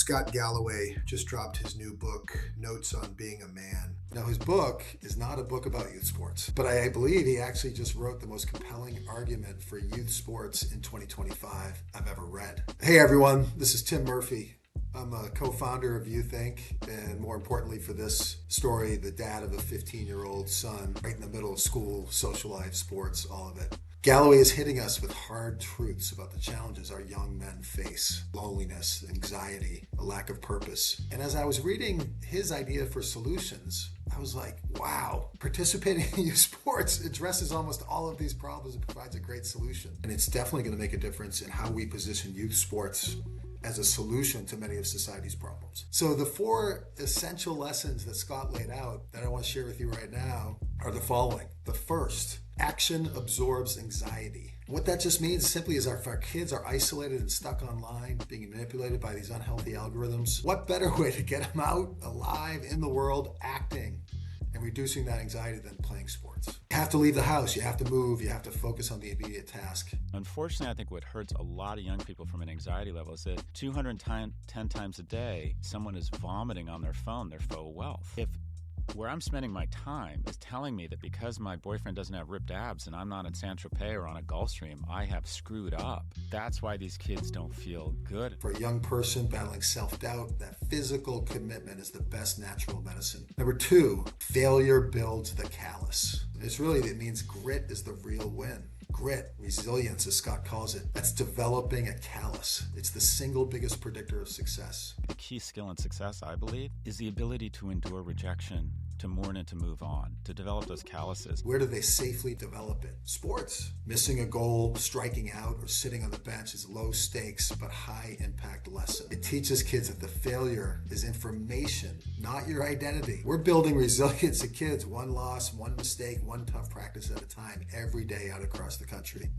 Scott Galloway just dropped his new book, Notes on Being a Man. Now, his book is not a book about youth sports, but I believe he actually just wrote the most compelling argument for youth sports in 2025 I've ever read. Hey, everyone, this is Tim Murphy. I'm a co-founder of Youth Inc. and more importantly for this story, the dad of a 15-year-old son right in the middle of school, social life, sports, all of it. Galloway is hitting us with hard truths about the challenges our young men face: loneliness, anxiety, a lack of purpose. And as I was reading his idea for solutions, I was like, wow, participating in youth sports addresses almost all of these problems and provides a great solution. And it's definitely going to make a difference in how we position youth sports as a solution to many of society's problems. So the four essential lessons that Scott laid out that I want to share with you right now are the following. The first, action absorbs anxiety. What that just means simply is if our kids are isolated and stuck online, being manipulated by these unhealthy algorithms, what better way to get them out, alive, in the world, acting, and reducing that anxiety than playing sports? You have to leave the house, you have to move, you have to focus on the immediate task. Unfortunately, I think what hurts a lot of young people from an anxiety level is that 210 times a day, someone is vomiting on their phone their faux wealth. If where I'm spending my time is telling me that because my boyfriend doesn't have ripped abs and I'm not in Saint-Tropez or on a Gulfstream, I have screwed up. That's why these kids don't feel good. For a young person battling self-doubt, that physical commitment is the best natural medicine. Number two, failure builds the callus. It means grit is the real win. Grit, resilience, as Scott calls it, that's developing a callus. It's the single biggest predictor of success. The key skill in success, I believe, is the ability to endure rejection, to mourn and to move on, to develop those calluses. Where do they safely develop it? Sports. Missing a goal, striking out, or sitting on the bench is low stakes but high impact lesson. It teaches kids that the failure is information, not your identity. We're building resilience in kids, one loss, one mistake, one tough practice at a time, every day out across the country.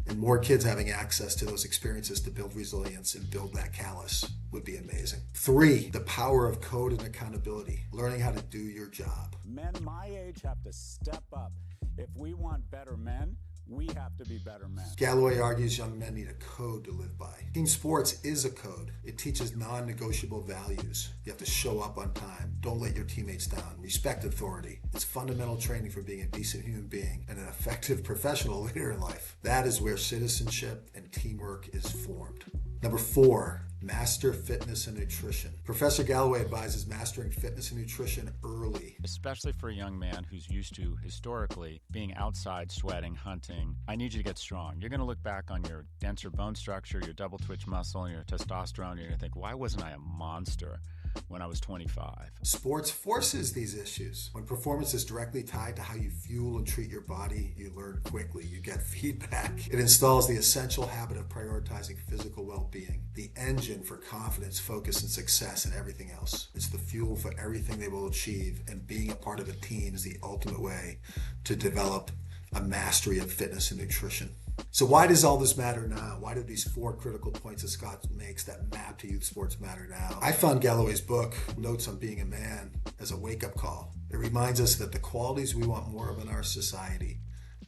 And more kids having access to those experiences to build resilience and build that callus would be amazing. Three, the power of code and accountability. Learning how to do your job. Men my age have to step up. If we want better men, we have to be better men. Galloway argues young men need a code to live by. Team sports is a code. It teaches non-negotiable values. You have to show up on time. Don't let your teammates down. Respect authority. It's fundamental training for being a decent human being and an effective professional leader in life. That is where citizenship and teamwork is formed. Number four, master fitness and nutrition. Professor Galloway advises mastering fitness and nutrition early. Especially for a young man who's used to, historically, being outside, sweating, hunting. I need you to get strong. You're going to look back on your denser bone structure, your double twitch muscle, and your testosterone, and you're going to think, why wasn't I a monster when I was 25? Sports forces these issues. When performance is directly tied to how you fuel and treat your body, you learn quickly, you get feedback. It installs the essential habit of prioritizing physical well-being, the engine for confidence, focus, and success in everything else. It's the fuel for everything they will achieve, and being a part of a team is the ultimate way to develop a mastery of fitness and nutrition. So why does all this matter now? Why do these four critical points that Scott makes that map to youth sports matter now? I found Galloway's book, Notes on Being a Man, as a wake-up call. It reminds us that the qualities we want more of in our society,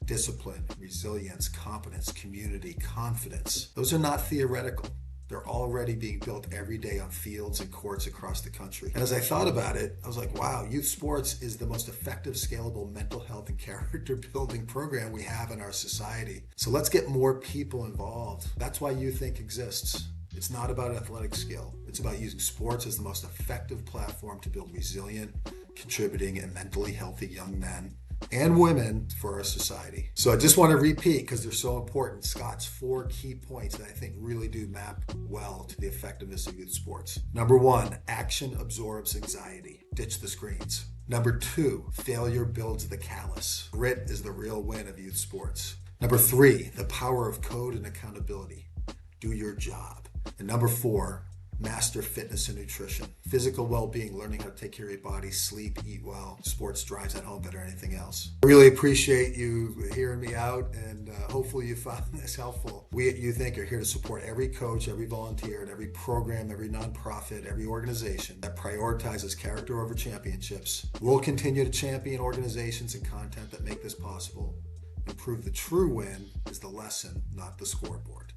discipline, resilience, competence, community, confidence, those are not theoretical. They're already being built every day on fields and courts across the country. And as I thought about it, I was like, wow, youth sports is the most effective, scalable mental health and character building program we have in our society. So let's get more people involved. That's why Youth Inc. exists. It's not about athletic skill. It's about using sports as the most effective platform to build resilient, contributing, and mentally healthy young men and women for our society. So I just want to repeat, because they're so important, Scott's four key points that I think really do map well to the effectiveness of youth sports. Number one, action absorbs anxiety. Ditch the screens. Number two, failure builds the callus. Grit is the real win of youth sports. Number three, the power of code and accountability. Do your job. And number four, master fitness and nutrition. Physical well-being, learning how to take care of your body, sleep, eat well. Sports drives that home better than anything else. I really appreciate you hearing me out, and hopefully you found this helpful. We at Youth Inc. are here to support every coach, every volunteer, and every program, every nonprofit, every organization that prioritizes character over championships. We'll continue to champion organizations and content that make this possible. And prove the true win is the lesson, not the scoreboard.